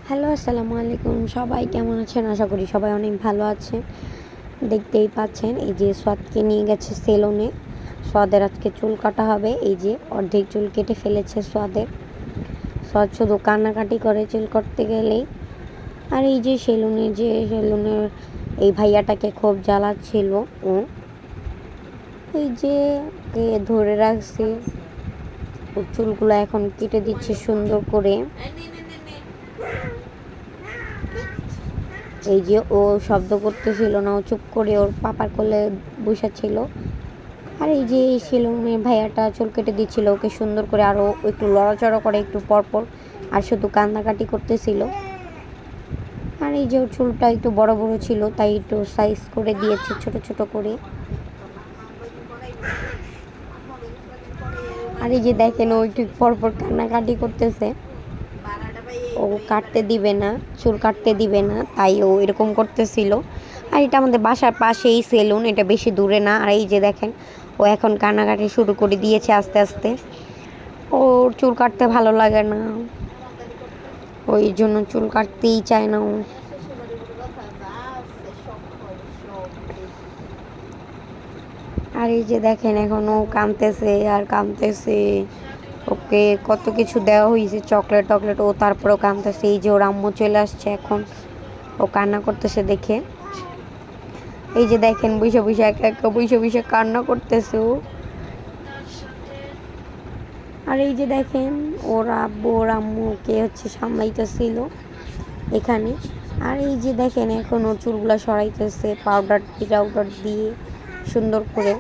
Hello, আসসালামু আলাইকুম। সবাই কেমন আছেন? আশা করি সবাই অনেক ভালো আছেন। দেখতেই পাচ্ছেন এই যে সোয়াদকে নিয়ে গেছে সেলুনে। সোয়াদের আজকে চুল কাটা হবে। এই যে অর্ধেক চুল কেটে ফেলেছে সোয়াদের। সোয়াদ শুধু কান্নাকাটি করে চুল কাটতে গেলেই। আর এই যে সেলুনের এই ভাইয়াটাকে খুব জ্বালাচ্ছিল ও। এই যে ধরে রাখছে, ওর চুলগুলো এখন কেটে দিচ্ছে সুন্দর করে। এই যে ও শব্দ করতেছিল না, ও চুপ করে ওর পাপার কোলে বসেছিল। আর এই যে সেলুনের ভাইয়াটা চুল কেটে দিচ্ছিল ওকে সুন্দর করে, আরও একটু লড়াচড়া করে একটু পরপর, আর শুধু কান্নাকাটি করতেছিল। আর এই যে ওর চুলটা একটু বড় বড় ছিল, তাই একটু সাইজ করে দিয়েছে ছোট ছোট করে। আর এই যে দেখেন ও একটু পরপর কান্নাকাটি করতেছে, ও কাটতে দিবে না, চুল কাটতে দিবে না, তাই ও এরকম করতেছিল। আর এটা আমাদের বাসার পাশেই সেলুন, এটা বেশি দূরে না। আর এই যে দেখেন ও এখন কান্নাকাটি শুরু করে দিয়েছে আস্তে আস্তে। ওর চুল কাটতে ভালো লাগে না, ওই জন্য চুল কাটতেই চায় না ও। আর এই যে দেখেন এখন ও কাঁদতেছে আর কাঁদতেছে। ওকে কত কিছু দেওয়া হয়েছে, চকলেট টকলেট, ও তারপরেও কাঁদতেছে। এই যে ওর আম্মু চলে আসছে এখন, ও কান্না করতেছে দেখে। এই যে দেখেন বসে বসে একা একা বসে বসে কান্না করতেছে ও। আর এই যে দেখেন ওর আব্বু ওর আম্মুকে সামলাইতেছিল এখানে। আর এই যে দেখেন এখন ওর চুলগুলা সরাইতেছে পাউডার দিয়ে সুন্দর করে।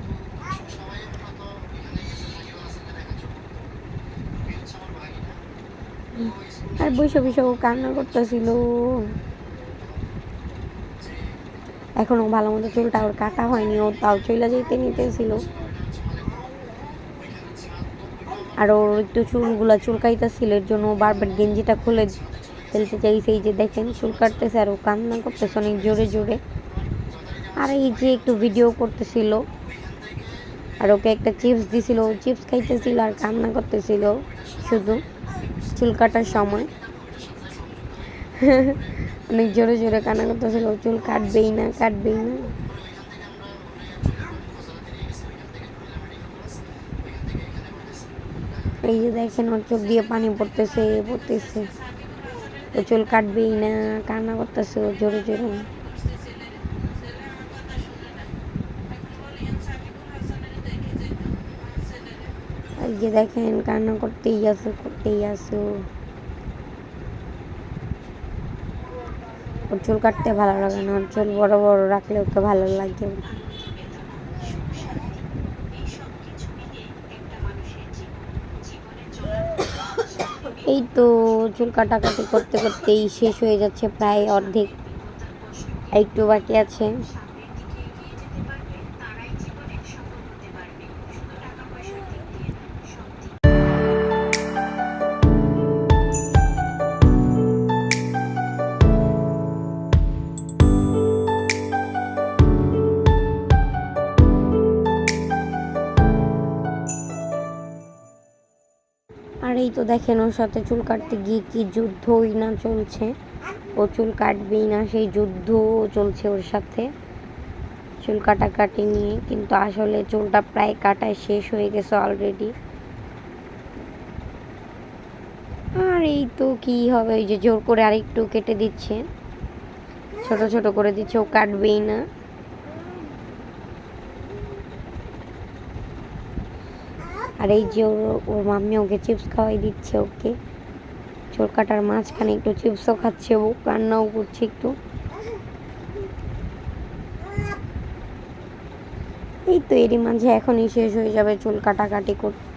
আর বসে বসে ও কান্না করতেছিল। এখনো ভালো মতো চুলটা ওর কাটা হয়নি, ও তাও চলে যেতে নিতেছিল। আর ওর একটু চুলগুলা চুলকাইতেছিল, এর জন্য বারবার গেঞ্জিটা খুলে ফেলতে চাইছে। এই যে দেখেন চুল কাটতেছে আর ও কান্না করতেছে অনেক জোরে জোরে। আর এই যে একটু ভিডিও করতেছিল, আর ওকে একটা চিপস দিছিল, ও চিপস খাইতেছিল আর কান্না করতেছিল শুধু চুল কাটার সময়। অনেক জোরে জোরে কান্না করতেছিল, চুল কাটবেই না কাটবেই না। এই যে দেখেন ওর চোখ দিয়ে পানি পড়তেছে ও চুল কাটবেই না, কান্না করতেছে ও জোরে জোরে। এই যে দেখেন কান্না করতেই আছে ওর চুল কাটতে ভালো লাগে না, ওর চুল বড় বড় রাখলে ওকে ভালো লাগে। এই তো চুল কাটাকাটি করতে করতেই শেষ হয়ে যাচ্ছে, প্রায় অর্ধেক, একটু বাকি আছে। আর এই তো দেখেন ওর সাথে চুল কাটতে গিয়ে কি যুদ্ধই না চলছে, ও চুল কাটবেই না, সেই যুদ্ধ চলছে ওর সাথে চুল কাটাকাটি নিয়ে। কিন্তু আসলে চুলটা প্রায় কাটায় শেষ হয়ে গেছে অলরেডি। আর এই তো কি হবে, ওই যে জোর করে আরেকটু কেটে দিচ্ছে, ছোট ছোট করে দিচ্ছে, ও কাটবেই না। আর এই যে ওর মাম্মি ওকে চিপস খাওয়াই দিচ্ছে, ওকে চুল কাটার মাঝখানে একটু চিপসও খাচ্ছে, ও কান্নাও করছে একটু। এই তো এরই মাঝে এখনই শেষ হয়ে যাবে চুল কাটাকাটি করতে।